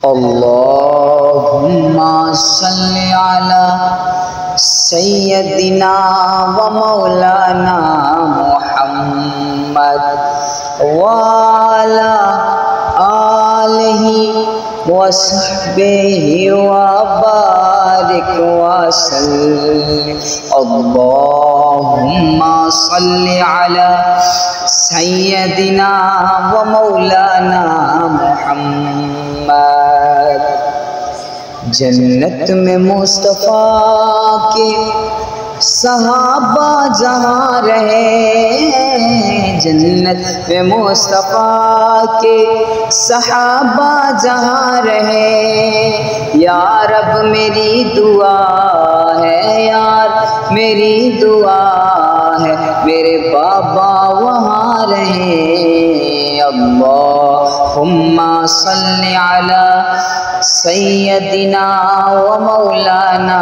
اللہم صلی علی سیدنا و مولانا محمد وعلی آلہ وصحبہ وبارک وسلم اللہم صلی علی سیدنا و مولانا محمد جنت میں مصطفیٰ کے صحابہ جہاں رہے جنت میں مصطفیٰ کے صحابہ جہاں رہے یا رب میری دعا ہے یار میری دعا ہے میرے بابا وہاں رہے اللہم صلی علی سیدنا و مولانا